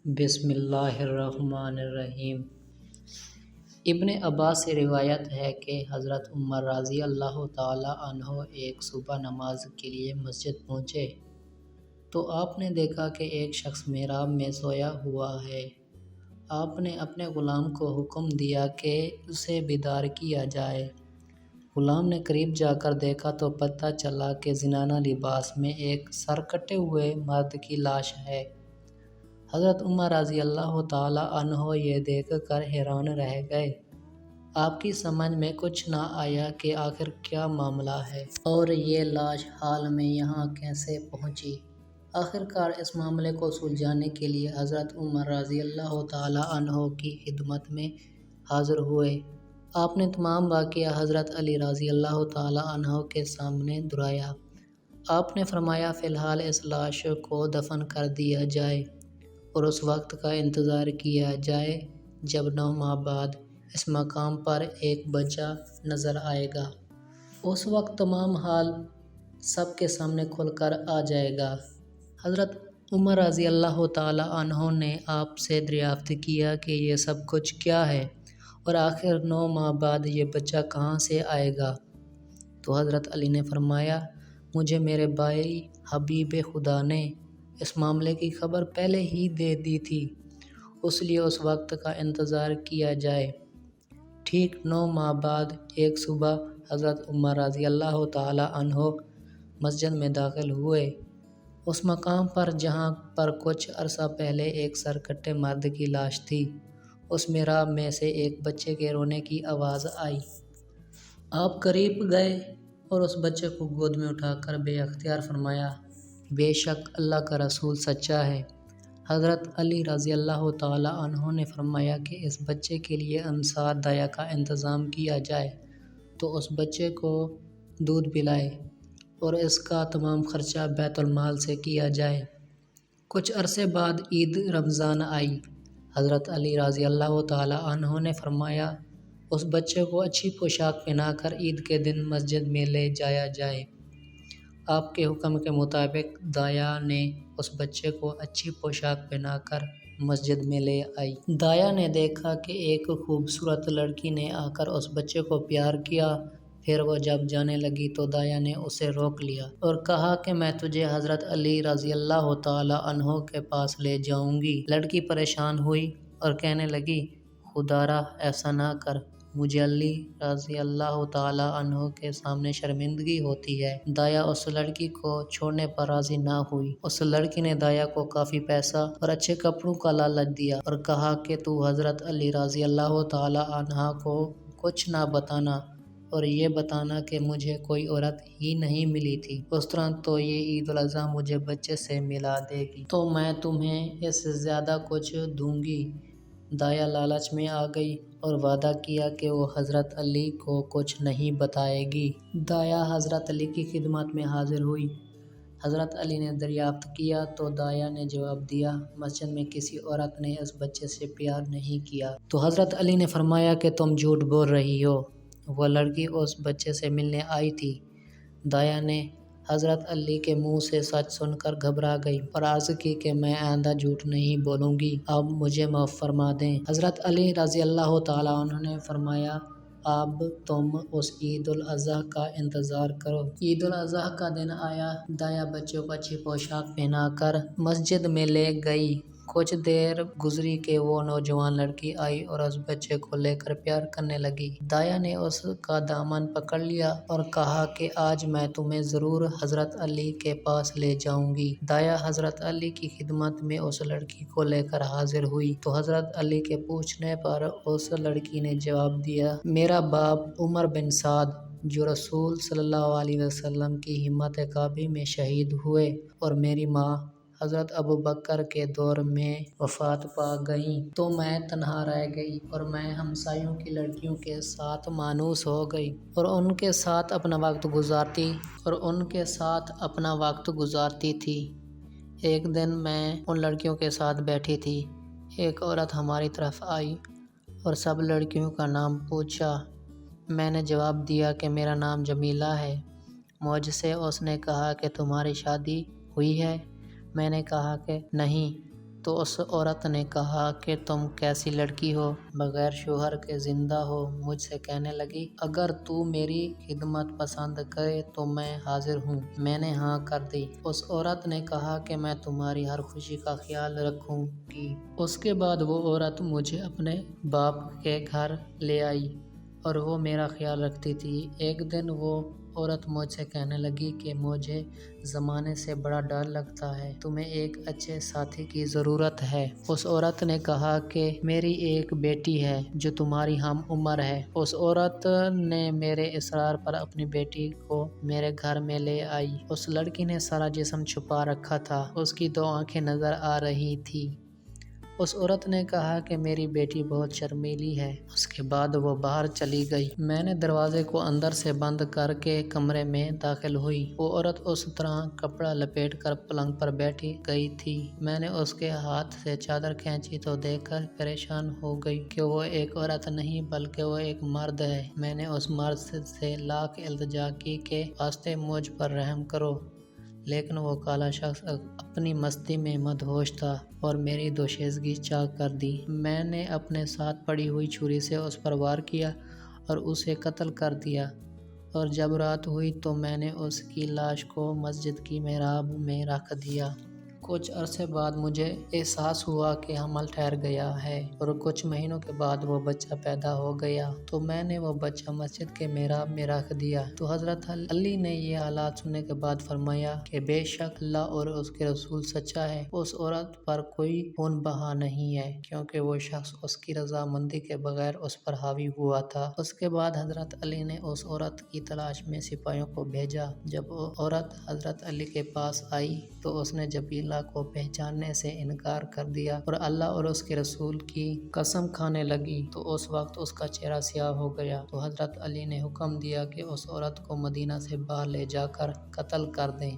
بسم اللہ الرحمن الرحیم۔ ابن عباس سے روایت ہے کہ حضرت عمر رضی اللہ تعالیٰ عنہ ایک صبح نماز کے لیے مسجد پہنچے تو آپ نے دیکھا کہ ایک شخص محراب میں سویا ہوا ہے۔ آپ نے اپنے غلام کو حکم دیا کہ اسے بیدار کیا جائے۔ غلام نے قریب جا کر دیکھا تو پتہ چلا کہ زنانہ لباس میں ایک سر کٹے ہوئے مرد کی لاش ہے۔ حضرت عمر رضی اللہ تعالیٰ عنہ یہ دیکھ کر حیران رہ گئے۔ آپ کی سمجھ میں کچھ نہ آیا کہ آخر کیا معاملہ ہے اور یہ لاش حال میں یہاں کیسے پہنچی۔ آخرکار اس معاملے کو سلجھانے کے لیے حضرت عمر رضی اللہ تعالیٰ عنہ کی خدمت میں حاضر ہوئے۔ آپ نے تمام واقعہ حضرت علی رضی اللہ تعالیٰ عنہ کے سامنے دہرایا۔ آپ نے فرمایا فی الحال اس لاش کو دفن کر دیا جائے اور اس وقت کا انتظار کیا جائے جب 9 ماہ بعد اس مقام پر ایک بچہ نظر آئے گا۔ اس وقت تمام حال سب کے سامنے کھل کر آ جائے گا۔ حضرت عمر رضی اللہ تعالیٰ عنہ نے آپ سے دریافت کیا کہ یہ سب کچھ کیا ہے اور آخر 9 ماہ بعد یہ بچہ کہاں سے آئے گا؟ تو حضرت علی نے فرمایا مجھے میرے بھائی حبیب خدا نے اس معاملے کی خبر پہلے ہی دے دی تھی، اس لیے اس وقت کا انتظار کیا جائے۔ ٹھیک 9 ماہ بعد ایک صبح حضرت عمر رضی اللہ تعالیٰ عنہ مسجد میں داخل ہوئے۔ اس مقام پر جہاں پر کچھ عرصہ پہلے ایک سرکٹے مرد کی لاش تھی، اس محراب میں سے ایک بچے کے رونے کی آواز آئی۔ آپ قریب گئے اور اس بچے کو گود میں اٹھا کر بے اختیار فرمایا بے شک اللہ کا رسول سچا ہے۔ حضرت علی رضی اللہ تعالیٰ عنہ نے فرمایا کہ اس بچے کے لیے انصار دایا کا انتظام کیا جائے تو اس بچے کو دودھ پلائے اور اس کا تمام خرچہ بیت المال سے کیا جائے۔ کچھ عرصے بعد عید رمضان آئی۔ حضرت علی رضی اللہ تعالیٰ عنہ نے فرمایا اس بچے کو اچھی پوشاک پہنا کر عید کے دن مسجد میں لے جایا جائے۔ آپ کے حکم کے مطابق دایا نے اس بچے کو اچھی پوشاک پہنا کر مسجد میں لے آئی۔ دایا نے دیکھا کہ ایک خوبصورت لڑکی نے آ کر اس بچے کو پیار کیا۔ پھر وہ جب جانے لگی تو دایا نے اسے روک لیا اور کہا کہ میں تجھے حضرت علی رضی اللہ تعالیٰ عنہ کے پاس لے جاؤں گی۔ لڑکی پریشان ہوئی اور کہنے لگی خدارا ایسا نہ کر، مجھے علی رضی اللہ تعالیٰ عنہ کے سامنے شرمندگی ہوتی ہے۔ دایا اس لڑکی کو چھوڑنے پر راضی نہ ہوئی۔ اس لڑکی نے دایا کو کافی پیسہ اور اچھے کپڑوں کا لالچ دیا اور کہا کہ تو حضرت علی رضی اللہ تعالیٰ عنہ کو کچھ نہ بتانا اور یہ بتانا کہ مجھے کوئی عورت ہی نہیں ملی تھی، اس طرح تو یہ عید الاضحیٰ مجھے بچے سے ملا دے گی تو میں تمہیں اس سے زیادہ کچھ دوں گی۔ دایا لالچ میں آ گئی اور وعدہ کیا کہ وہ حضرت علی کو کچھ نہیں بتائے گی۔ دایا حضرت علی کی خدمت میں حاضر ہوئی۔ حضرت علی نے دریافت کیا تو دایا نے جواب دیا مسجد میں کسی عورت نے اس بچے سے پیار نہیں کیا۔ تو حضرت علی نے فرمایا کہ تم جھوٹ بول رہی ہو، وہ لڑکی اس بچے سے ملنے آئی تھی۔ دایا نے حضرت علی کے منہ سے سچ سن کر گھبرا گئی اور عرض کی کہ میں آئندہ جھوٹ نہیں بولوں گی، اب مجھے معاف فرما دیں۔ حضرت علی رضی اللہ تعالیٰ عنہ نے فرمایا اب تم اس عید الاضحیٰ کا انتظار کرو۔ عید الاضحیٰ کا دن آیا۔ دایا بچے کو اچھی پوشاک پہنا کر مسجد میں لے گئی۔ کچھ دیر گزری کہ وہ نوجوان لڑکی آئی اور اس بچے کو لے کر پیار کرنے لگی۔ دایا نے اس کا دامن پکڑ لیا اور کہا کہ آج میں تمہیں ضرور حضرت علی کے پاس لے جاؤں گی۔ دایا حضرت علی کی خدمت میں اس لڑکی کو لے کر حاضر ہوئی تو حضرت علی کے پوچھنے پر اس لڑکی نے جواب دیا میرا باپ عمر بن سعد جو رسول صلی اللہ علیہ وسلم کی ہمت کعبہ میں شہید ہوئے اور میری ماں حضرت ابوبکر کے دور میں وفات پا گئیں تو میں تنہا رہ گئی اور میں ہمسایوں کی لڑکیوں کے ساتھ مانوس ہو گئی اور ان کے ساتھ اپنا وقت گزارتی تھی۔ ایک دن میں ان لڑکیوں کے ساتھ بیٹھی تھی، ایک عورت ہماری طرف آئی اور سب لڑکیوں کا نام پوچھا۔ میں نے جواب دیا کہ میرا نام جمیلہ ہے۔ مجھ سے اس نے کہا کہ تمہاری شادی ہوئی ہے؟ میں نے کہا کہ نہیں۔ تو اس عورت نے کہا کہ تم کیسی لڑکی ہو، بغیر شوہر کے زندہ ہو؟ مجھ سے کہنے لگی اگر تو میری خدمت پسند کرے تو میں حاضر ہوں۔ میں نے ہاں کر دی۔ اس عورت نے کہا کہ میں تمہاری ہر خوشی کا خیال رکھوں گی۔ اس کے بعد وہ عورت مجھے اپنے باپ کے گھر لے آئی اور وہ میرا خیال رکھتی تھی۔ ایک دن وہ عورت مجھ سے کہنے لگی کہ مجھے زمانے سے بڑا ڈر لگتا ہے، تمہیں ایک اچھے ساتھی کی ضرورت ہے۔ اس عورت نے کہا کہ میری ایک بیٹی ہے جو تمہاری ہم عمر ہے۔ اس عورت نے میرے اصرار پر اپنی بیٹی کو میرے گھر میں لے آئی۔ اس لڑکی نے سارا جسم چھپا رکھا تھا، اس کی 2 آنکھیں نظر آ رہی تھیں۔ اس عورت نے کہا کہ میری بیٹی بہت شرمیلی ہے۔ اس کے بعد وہ باہر چلی گئی۔ میں نے دروازے کو اندر سے بند کر کے کمرے میں داخل ہوئی۔ وہ عورت اس طرح کپڑا لپیٹ کر پلنگ پر بیٹھی گئی تھی۔ میں نے اس کے ہاتھ سے چادر کھینچی تو دیکھ کر پریشان ہو گئی کہ وہ ایک عورت نہیں بلکہ وہ ایک مرد ہے۔ میں نے اس مرد سے لاکھ التجا کی کہ واسطے مجھ پر رحم کرو، لیکن وہ کالا شخص اپنی مستی میں مدہوش تھا اور میری دوشیزگی چاک کر دی۔ میں نے اپنے ساتھ پڑی ہوئی چھری سے اس پر وار کیا اور اسے قتل کر دیا، اور جب رات ہوئی تو میں نے اس کی لاش کو مسجد کی محراب میں رکھ دیا۔ کچھ عرصے بعد مجھے احساس ہوا کہ حمل ٹھہر گیا ہے اور کچھ مہینوں کے بعد وہ بچہ پیدا ہو گیا، تو میں نے وہ بچہ مسجد کے محراب میں رکھ دیا۔ تو حضرت علی نے یہ حالات سننے کے بعد فرمایا کہ بے شک اللہ اور اس کے رسول سچا ہے، اس عورت پر کوئی خون بہا نہیں ہے، کیونکہ وہ شخص اس کی رضامندی کے بغیر اس پر حاوی ہوا تھا۔ اس کے بعد حضرت علی نے اس عورت کی تلاش میں سپاہیوں کو بھیجا۔ جب وہ عورت حضرت علی کے پاس آئی تو اس نے جبیلہ کو پہچاننے سے انکار کر دیا اور اللہ اور اس کے رسول کی قسم کھانے لگی، تو اس وقت اس کا چہرہ سیاہ ہو گیا۔ تو حضرت علی نے حکم دیا کہ اس عورت کو مدینہ سے باہر لے جا کر قتل کر دیں۔